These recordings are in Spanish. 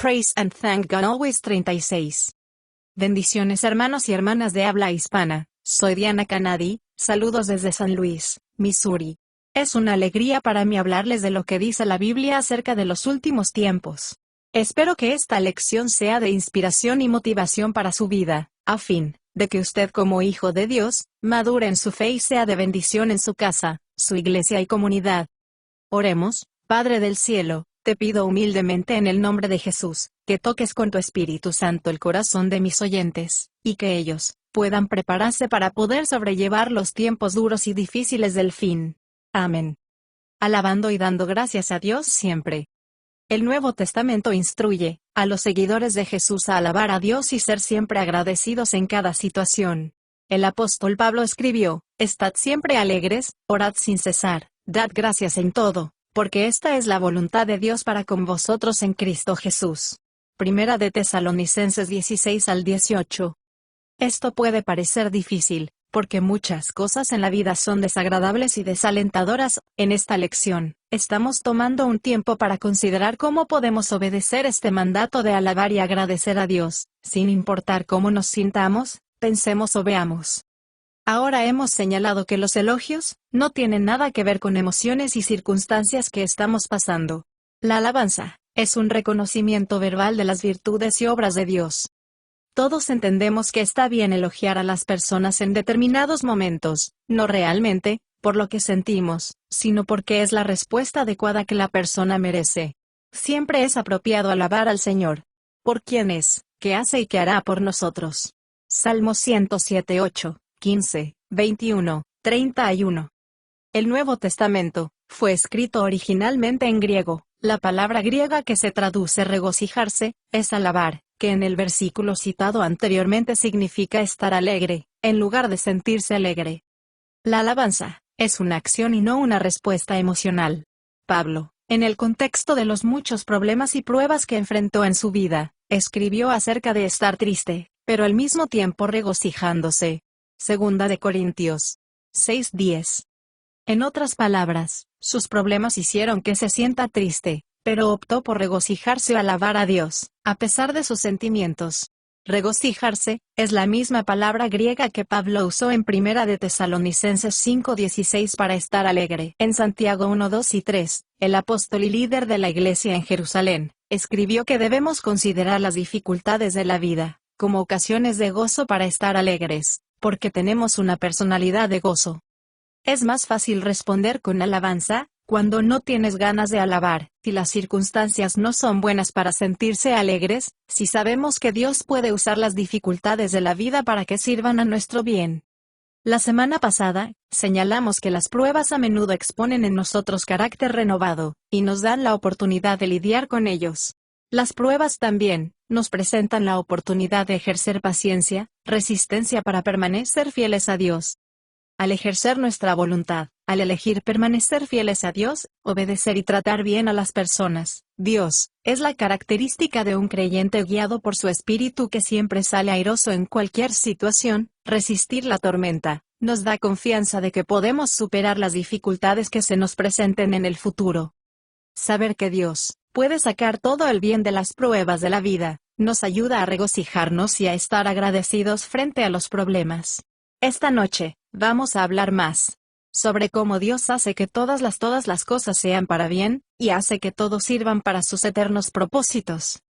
Praise and Thank God Always 36. Bendiciones hermanos y hermanas de habla hispana, soy Diana Canadi, saludos desde San Luis, Missouri. Es una alegría para mí hablarles de lo que dice la Biblia acerca de los últimos tiempos. Espero que esta lección sea de inspiración y motivación para su vida, a fin de que usted como hijo de Dios, madure en su fe y sea de bendición en su casa, su iglesia y comunidad. Oremos. Padre del cielo, te pido humildemente en el nombre de Jesús, que toques con tu Espíritu Santo el corazón de mis oyentes, y que ellos puedan prepararse para poder sobrellevar los tiempos duros y difíciles del fin. Amén. Alabando y dando gracias a Dios siempre. El Nuevo Testamento instruye a los seguidores de Jesús a alabar a Dios y ser siempre agradecidos en cada situación. El apóstol Pablo escribió: Estad siempre alegres, orad sin cesar, dad gracias en todo, porque esta es la voluntad de Dios para con vosotros en Cristo Jesús. Primera de Tesalonicenses 16 al 18. Esto puede parecer difícil, porque muchas cosas en la vida son desagradables y desalentadoras. En esta lección, estamos tomando un tiempo para considerar cómo podemos obedecer este mandato de alabar y agradecer a Dios, sin importar cómo nos sintamos, pensemos o veamos. Ahora hemos señalado que los elogios no tienen nada que ver con emociones y circunstancias que estamos pasando. La alabanza es un reconocimiento verbal de las virtudes y obras de Dios. Todos entendemos que está bien elogiar a las personas en determinados momentos, no realmente por lo que sentimos, sino porque es la respuesta adecuada que la persona merece. Siempre es apropiado alabar al Señor por quién es, qué hace y qué hará por nosotros. Salmo 107, 8, 15, 21, 31. El Nuevo Testamento fue escrito originalmente en griego. La palabra griega que se traduce regocijarse es alabar, que en el versículo citado anteriormente significa estar alegre, en lugar de sentirse alegre. La alabanza es una acción y no una respuesta emocional. Pablo, en el contexto de los muchos problemas y pruebas que enfrentó en su vida, escribió acerca de estar triste, pero al mismo tiempo regocijándose. Segunda de Corintios 6:10. En otras palabras, sus problemas hicieron que se sienta triste, pero optó por regocijarse o alabar a Dios, a pesar de sus sentimientos. Regocijarse es la misma palabra griega que Pablo usó en Primera de Tesalonicenses 5:16 para estar alegre. En Santiago 1:2 y 3, el apóstol y líder de la iglesia en Jerusalén, escribió que debemos considerar las dificultades de la vida como ocasiones de gozo para estar alegres, porque tenemos una personalidad de gozo. Es más fácil responder con alabanza cuando no tienes ganas de alabar, si las circunstancias no son buenas para sentirse alegres, si sabemos que Dios puede usar las dificultades de la vida para que sirvan a nuestro bien. La semana pasada, señalamos que las pruebas a menudo exponen en nosotros carácter renovado, y nos dan la oportunidad de lidiar con ellos. Las pruebas también nos presentan la oportunidad de ejercer paciencia, resistencia para permanecer fieles a Dios. Al ejercer nuestra voluntad, al elegir permanecer fieles a Dios, obedecer y tratar bien a las personas, Dios es la característica de un creyente guiado por su espíritu que siempre sale airoso en cualquier situación. Resistir la tormenta nos da confianza de que podemos superar las dificultades que se nos presenten en el futuro. Saber que Dios puede sacar todo el bien de las pruebas de la vida nos ayuda a regocijarnos y a estar agradecidos frente a los problemas. Esta noche vamos a hablar más sobre cómo Dios hace que todas las cosas sean para bien, y hace que todos sirvan para sus eternos propósitos.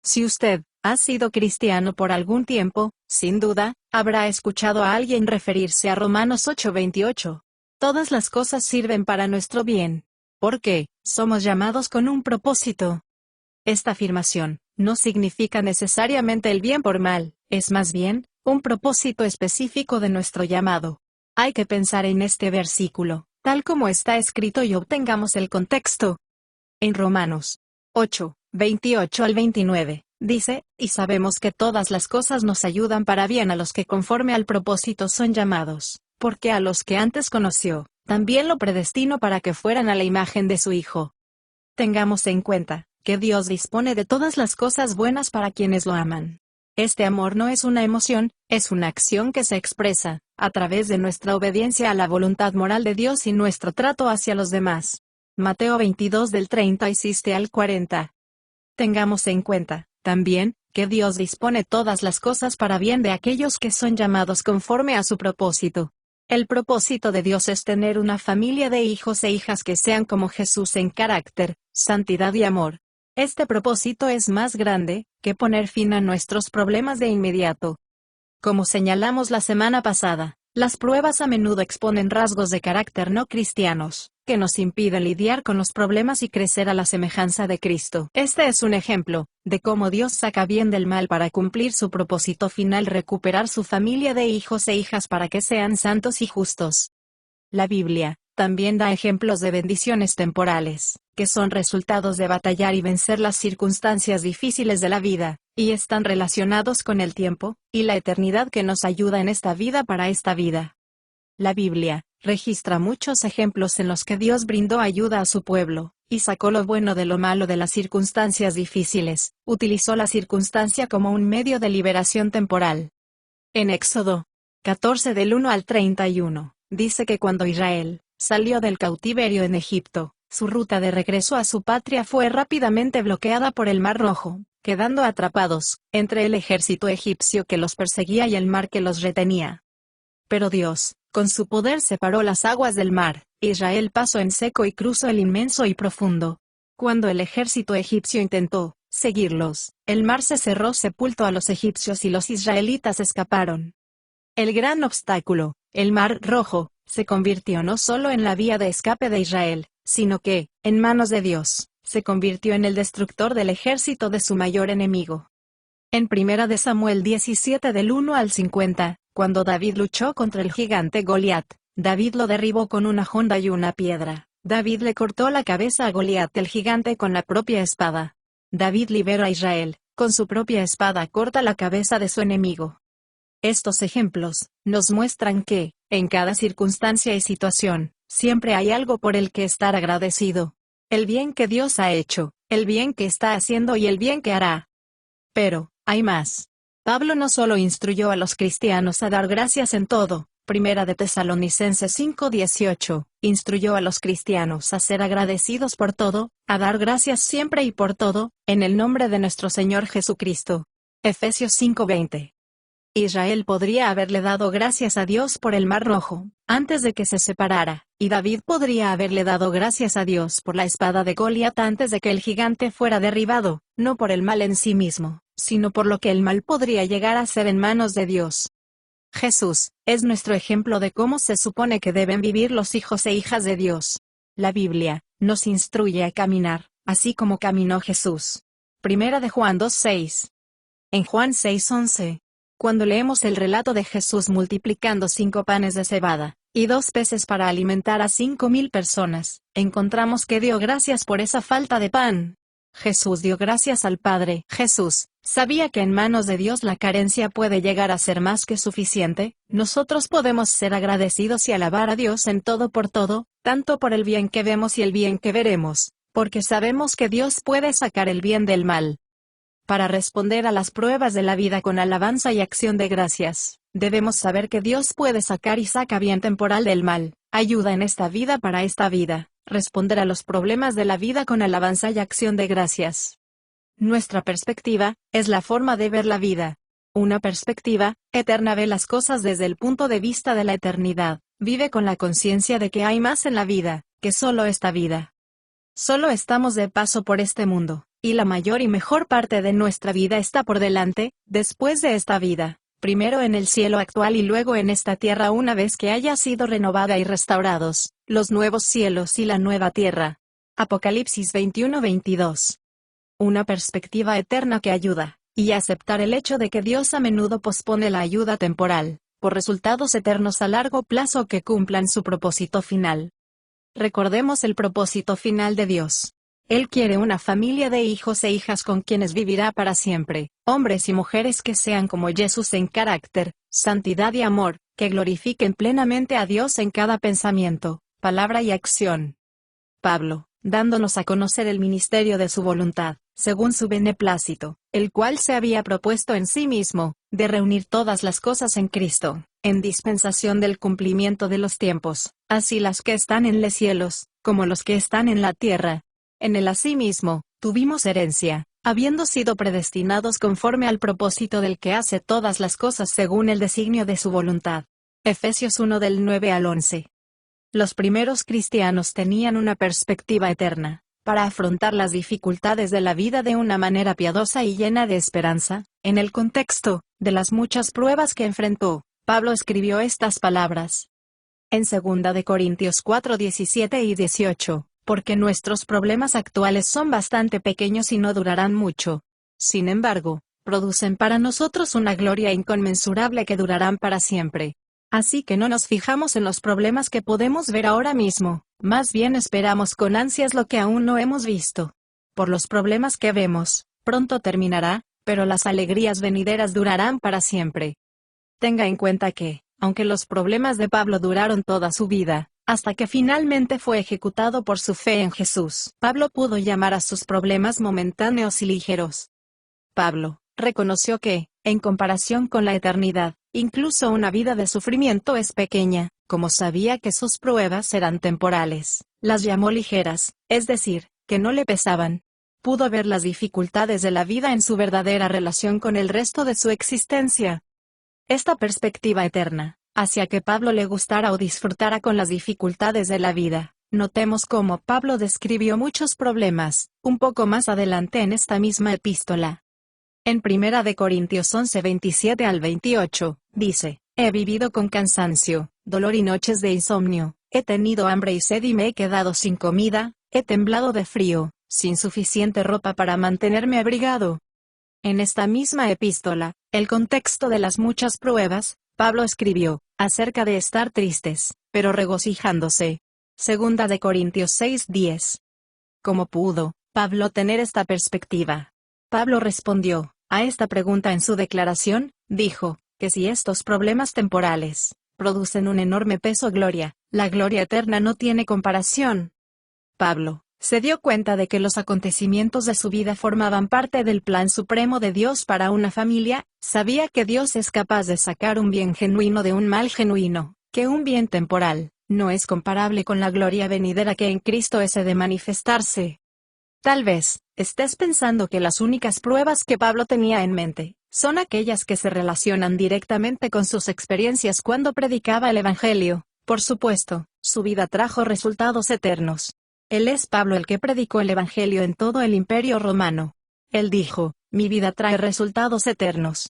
Si usted ha sido cristiano por algún tiempo, sin duda, habrá escuchado a alguien referirse a Romanos 8:28. Todas las cosas sirven para nuestro bien, porque somos llamados con un propósito. Esta afirmación no significa necesariamente el bien por mal, es más bien un propósito específico de nuestro llamado. Hay que pensar en este versículo, tal como está escrito, y obtengamos el contexto. En Romanos 8:28 al 29, dice: Y sabemos que todas las cosas nos ayudan para bien a los que conforme al propósito son llamados, porque a los que antes conoció, también lo predestinó para que fueran a la imagen de su Hijo. Tengamos en cuenta que Dios dispone de todas las cosas buenas para quienes lo aman. Este amor no es una emoción, es una acción que se expresa a través de nuestra obediencia a la voluntad moral de Dios y nuestro trato hacia los demás. Mateo 22 del 36 al 40. Tengamos en cuenta, también, que Dios dispone todas las cosas para bien de aquellos que son llamados conforme a su propósito. El propósito de Dios es tener una familia de hijos e hijas que sean como Jesús en carácter, santidad y amor. Este propósito es más grande que poner fin a nuestros problemas de inmediato. Como señalamos la semana pasada, las pruebas a menudo exponen rasgos de carácter no cristianos, que nos impiden lidiar con los problemas y crecer a la semejanza de Cristo. Este es un ejemplo de cómo Dios saca bien del mal para cumplir su propósito final: recuperar su familia de hijos e hijas para que sean santos y justos. La Biblia también da ejemplos de bendiciones temporales, que son resultados de batallar y vencer las circunstancias difíciles de la vida, y están relacionados con el tiempo y la eternidad que nos ayuda en esta vida para esta vida. La Biblia registra muchos ejemplos en los que Dios brindó ayuda a su pueblo, y sacó lo bueno de lo malo de las circunstancias difíciles. Utilizó la circunstancia como un medio de liberación temporal. En Éxodo 14 del 1 al 31, dice que cuando Israel salió del cautiverio en Egipto, su ruta de regreso a su patria fue rápidamente bloqueada por el Mar Rojo, quedando atrapados entre el ejército egipcio que los perseguía y el mar que los retenía. Pero Dios, con su poder, separó las aguas del mar. Israel pasó en seco y cruzó el inmenso y profundo. Cuando el ejército egipcio intentó seguirlos, el mar se cerró sepultó a los egipcios y los israelitas escaparon. El gran obstáculo, el Mar Rojo, se convirtió no solo en la vía de escape de Israel, sino que, en manos de Dios, se convirtió en el destructor del ejército de su mayor enemigo. En 1 Samuel 17 del 1 al 50, cuando David luchó contra el gigante Goliat, David lo derribó con una honda y una piedra. David le cortó la cabeza a Goliat el gigante con la propia espada. David liberó a Israel, con su propia espada corta la cabeza de su enemigo. Estos ejemplos nos muestran que, en cada circunstancia y situación, siempre hay algo por el que estar agradecido. El bien que Dios ha hecho, el bien que está haciendo y el bien que hará. Pero, hay más. Pablo no solo instruyó a los cristianos a dar gracias en todo, 1 de Tesalonicenses 5:18, instruyó a los cristianos a ser agradecidos por todo, a dar gracias siempre y por todo, en el nombre de nuestro Señor Jesucristo. Efesios 5:20. Israel podría haberle dado gracias a Dios por el Mar Rojo, antes de que se separara, y David podría haberle dado gracias a Dios por la espada de Goliat antes de que el gigante fuera derribado, no por el mal en sí mismo, sino por lo que el mal podría llegar a ser en manos de Dios. Jesús es nuestro ejemplo de cómo se supone que deben vivir los hijos e hijas de Dios. La Biblia nos instruye a caminar, así como caminó Jesús. 1 de Juan 2:6. En Juan 6:11. Cuando leemos el relato de Jesús multiplicando 5 panes de cebada y 2 peces para alimentar a 5,000 personas, encontramos que dio gracias por esa falta de pan. Jesús dio gracias al Padre. Jesús sabía que en manos de Dios la carencia puede llegar a ser más que suficiente. Nosotros podemos ser agradecidos y alabar a Dios en todo por todo, tanto por el bien que vemos y el bien que veremos, porque sabemos que Dios puede sacar el bien del mal. Para responder a las pruebas de la vida con alabanza y acción de gracias, debemos saber que Dios puede sacar y saca bien temporal del mal, ayuda en esta vida para esta vida, responder a los problemas de la vida con alabanza y acción de gracias. Nuestra perspectiva es la forma de ver la vida. Una perspectiva eterna ve las cosas desde el punto de vista de la eternidad, vive con la conciencia de que hay más en la vida que solo esta vida. Solo estamos de paso por este mundo, y la mayor y mejor parte de nuestra vida está por delante, después de esta vida, primero en el cielo actual y luego en esta tierra una vez que haya sido renovada y restaurados los nuevos cielos y la nueva tierra. Apocalipsis 21:22. Una perspectiva eterna que ayuda, y aceptar el hecho de que Dios a menudo pospone la ayuda temporal, por resultados eternos a largo plazo que cumplan su propósito final. Recordemos el propósito final de Dios. Él quiere una familia de hijos e hijas con quienes vivirá para siempre, hombres y mujeres que sean como Jesús en carácter, santidad y amor, que glorifiquen plenamente a Dios en cada pensamiento, palabra y acción. Pablo, dándonos a conocer el ministerio de su voluntad, según su beneplácito, el cual se había propuesto en sí mismo, de reunir todas las cosas en Cristo, en dispensación del cumplimiento de los tiempos, así las que están en los cielos, como los que están en la tierra. En él asimismo, tuvimos herencia, habiendo sido predestinados conforme al propósito del que hace todas las cosas según el designio de su voluntad. Efesios 1 del 9 al 11. Los primeros cristianos tenían una perspectiva eterna, para afrontar las dificultades de la vida de una manera piadosa y llena de esperanza. En el contexto de las muchas pruebas que enfrentó, Pablo escribió estas palabras. En 2 de Corintios 4, 17 y 18, porque nuestros problemas actuales son bastante pequeños y no durarán mucho. Sin embargo, producen para nosotros una gloria inconmensurable que durarán para siempre. Así que no nos fijamos en los problemas que podemos ver ahora mismo, más bien esperamos con ansias lo que aún no hemos visto. Por los problemas que vemos, pronto terminará, pero las alegrías venideras durarán para siempre. Tenga en cuenta que, aunque los problemas de Pablo duraron toda su vida, hasta que finalmente fue ejecutado por su fe en Jesús, Pablo pudo llamar a sus problemas momentáneos y ligeros. Pablo reconoció que, en comparación con la eternidad, incluso una vida de sufrimiento es pequeña. Como sabía que sus pruebas eran temporales, las llamó ligeras, es decir, que no le pesaban. Pudo ver las dificultades de la vida en su verdadera relación con el resto de su existencia. Esta perspectiva eterna hacía que Pablo le gustara o disfrutara con las dificultades de la vida. Notemos cómo Pablo describió muchos problemas, un poco más adelante en esta misma epístola. En 1 de Corintios 11, 27 al 28, dice, he vivido con cansancio, dolor y noches de insomnio, he tenido hambre y sed y me he quedado sin comida, he temblado de frío, sin suficiente ropa para mantenerme abrigado. En esta misma epístola, el contexto de las muchas pruebas, Pablo escribió, acerca de estar tristes, pero regocijándose. 2 de Corintios 6, 10. ¿Cómo pudo Pablo tener esta perspectiva? Pablo respondió a esta pregunta en su declaración, dijo, que si estos problemas temporales producen un enorme peso gloria, la gloria eterna no tiene comparación. Pablo se dio cuenta de que los acontecimientos de su vida formaban parte del plan supremo de Dios para una familia, sabía que Dios es capaz de sacar un bien genuino de un mal genuino, que un bien temporal no es comparable con la gloria venidera que en Cristo es de manifestarse. Tal vez estés pensando que las únicas pruebas que Pablo tenía en mente son aquellas que se relacionan directamente con sus experiencias cuando predicaba el Evangelio. Por supuesto, su vida trajo resultados eternos. Él es Pablo el que predicó el Evangelio en todo el Imperio Romano. Él dijo, mi vida trae resultados eternos.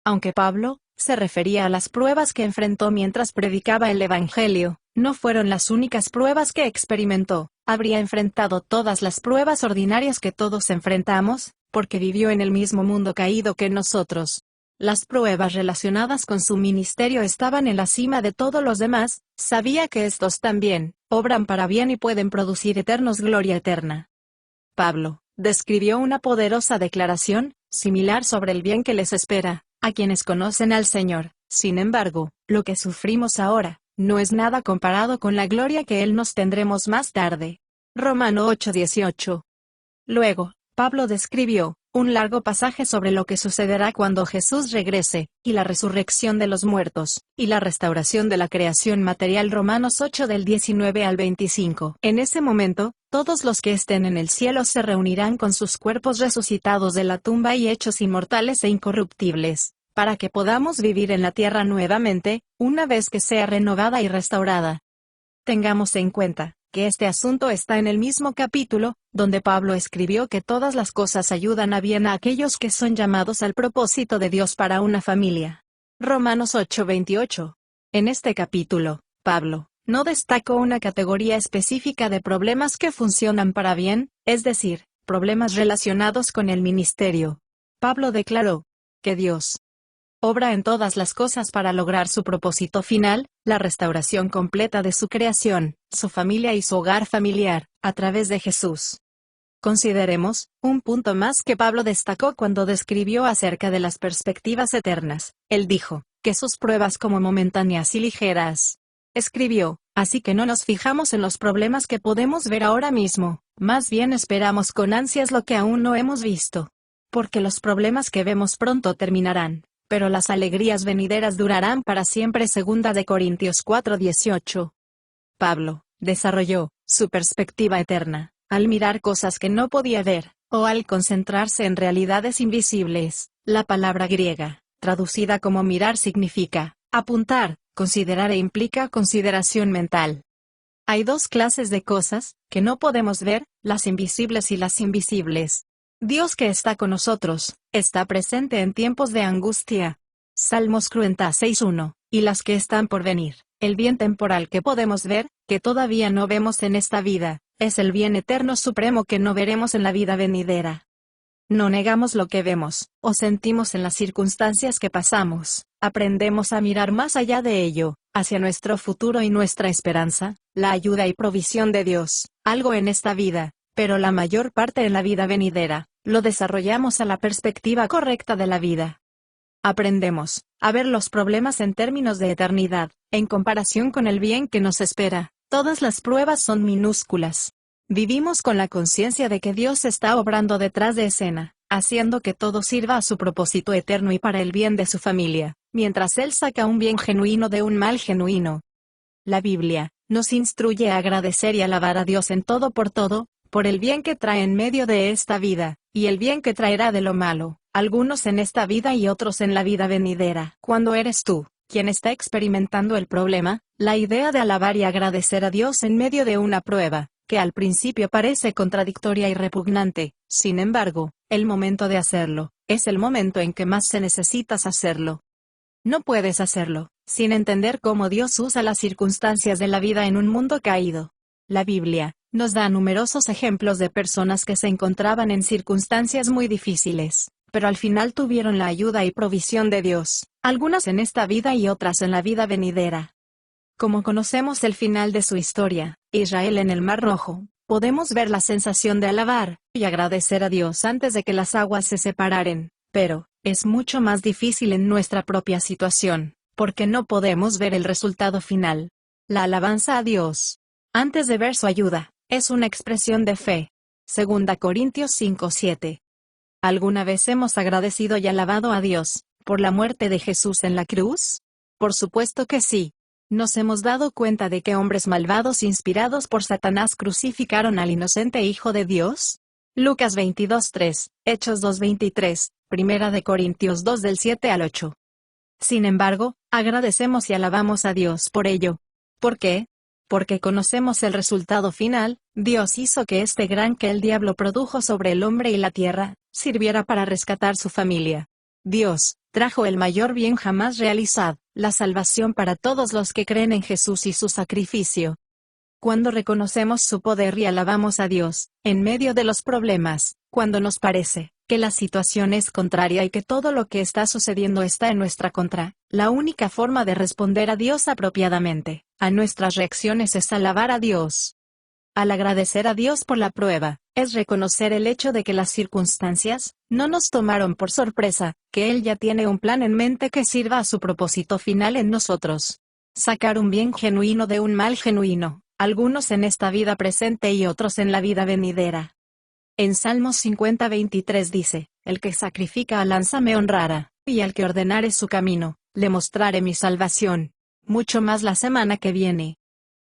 Aunque Pablo se refería a las pruebas que enfrentó mientras predicaba el Evangelio, no fueron las únicas pruebas que experimentó. Habría enfrentado todas las pruebas ordinarias que todos enfrentamos, porque vivió en el mismo mundo caído que nosotros. Las pruebas relacionadas con su ministerio estaban en la cima de todos los demás, sabía que estos también obran para bien y pueden producir eternos gloria eterna. Pablo describió una poderosa declaración similar sobre el bien que les espera a quienes conocen al Señor. Sin embargo, lo que sufrimos ahora no es nada comparado con la gloria que Él nos tendremos más tarde. Romano 8:18. Luego, Pablo describió un largo pasaje sobre lo que sucederá cuando Jesús regrese, y la resurrección de los muertos, y la restauración de la creación material. Romanos 8 del 19 al 25. En ese momento, todos los que estén en el cielo se reunirán con sus cuerpos resucitados de la tumba y hechos inmortales e incorruptibles, para que podamos vivir en la tierra nuevamente, una vez que sea renovada y restaurada. Tengamos en cuenta que este asunto está en el mismo capítulo, donde Pablo escribió que todas las cosas ayudan a bien a aquellos que son llamados al propósito de Dios para una familia. Romanos 8:28. En este capítulo, Pablo no destacó una categoría específica de problemas que funcionan para bien, es decir, problemas relacionados con el ministerio. Pablo declaró que Dios obra en todas las cosas para lograr su propósito final, la restauración completa de su creación, su familia y su hogar familiar, a través de Jesús. Consideremos un punto más que Pablo destacó cuando describió acerca de las perspectivas eternas. Él dijo que sus pruebas como momentáneas y ligeras. Escribió, así que no nos fijamos en los problemas que podemos ver ahora mismo, más bien esperamos con ansias lo que aún no hemos visto. Porque los problemas que vemos pronto terminarán, pero las alegrías venideras durarán para siempre. 2 de Corintios 4:18. Pablo desarrolló su perspectiva eterna al mirar cosas que no podía ver, o al concentrarse en realidades invisibles. La palabra griega, traducida como mirar, significa apuntar, considerar e implica consideración mental. Hay dos clases de cosas que no podemos ver, las invisibles y las invisibles. Dios, que está con nosotros, está presente en tiempos de angustia. Salmos 46:1, y las que están por venir. El bien temporal que podemos ver, que todavía no vemos en esta vida, es el bien eterno supremo que no veremos en la vida venidera. No negamos lo que vemos, o sentimos en las circunstancias que pasamos, aprendemos a mirar más allá de ello, hacia nuestro futuro y nuestra esperanza, la ayuda y provisión de Dios, algo en esta vida, pero la mayor parte en la vida venidera, lo desarrollamos a la perspectiva correcta de la vida. Aprendemos a ver los problemas en términos de eternidad, en comparación con el bien que nos espera. Todas las pruebas son minúsculas. Vivimos con la conciencia de que Dios está obrando detrás de escena, haciendo que todo sirva a su propósito eterno y para el bien de su familia, mientras Él saca un bien genuino de un mal genuino. La Biblia nos instruye a agradecer y alabar a Dios en todo, por el bien que trae en medio de esta vida, y el bien que traerá de lo malo, algunos en esta vida y otros en la vida venidera. Cuando eres tú quien está experimentando el problema, la idea de alabar y agradecer a Dios en medio de una prueba, que al principio parece contradictoria y repugnante, sin embargo, el momento de hacerlo, es el momento en que más se necesitas hacerlo. No puedes hacerlo sin entender cómo Dios usa las circunstancias de la vida en un mundo caído. La Biblia nos da numerosos ejemplos de personas que se encontraban en circunstancias muy difíciles, pero al final tuvieron la ayuda y provisión de Dios, algunas en esta vida y otras en la vida venidera. Como conocemos el final de su historia, Israel en el Mar Rojo, podemos ver la sensación de alabar y agradecer a Dios antes de que las aguas se separaren, pero es mucho más difícil en nuestra propia situación, porque no podemos ver el resultado final. La alabanza a Dios, antes de ver su ayuda, es una expresión de fe. 2 Corintios 5:7. ¿Alguna vez hemos agradecido y alabado a Dios por la muerte de Jesús en la cruz? Por supuesto que sí. ¿Nos hemos dado cuenta de que hombres malvados inspirados por Satanás crucificaron al inocente Hijo de Dios? Lucas 22:3, Hechos 2:23, 1 Corintios 2 del 7 al 8. Sin embargo, agradecemos y alabamos a Dios por ello. ¿Por qué? Porque conocemos el resultado final. Dios hizo que este gran que el diablo produjo sobre el hombre y la tierra, sirviera para rescatar su familia. Dios trajo el mayor bien jamás realizado, la salvación para todos los que creen en Jesús y su sacrificio. Cuando reconocemos su poder y alabamos a Dios, en medio de los problemas, cuando nos parece que la situación es contraria y que todo lo que está sucediendo está en nuestra contra, la única forma de responder a Dios apropiadamente a nuestras reacciones es alabar a Dios. Al agradecer a Dios por la prueba, es reconocer el hecho de que las circunstancias no nos tomaron por sorpresa, que Él ya tiene un plan en mente que sirva a su propósito final en nosotros. Sacar un bien genuino de un mal genuino, algunos en esta vida presente y otros en la vida venidera. En Salmos 50:23 dice, el que sacrifica alabanza me honrará, y al que ordenare su camino, le mostraré mi salvación. Mucho más la semana que viene.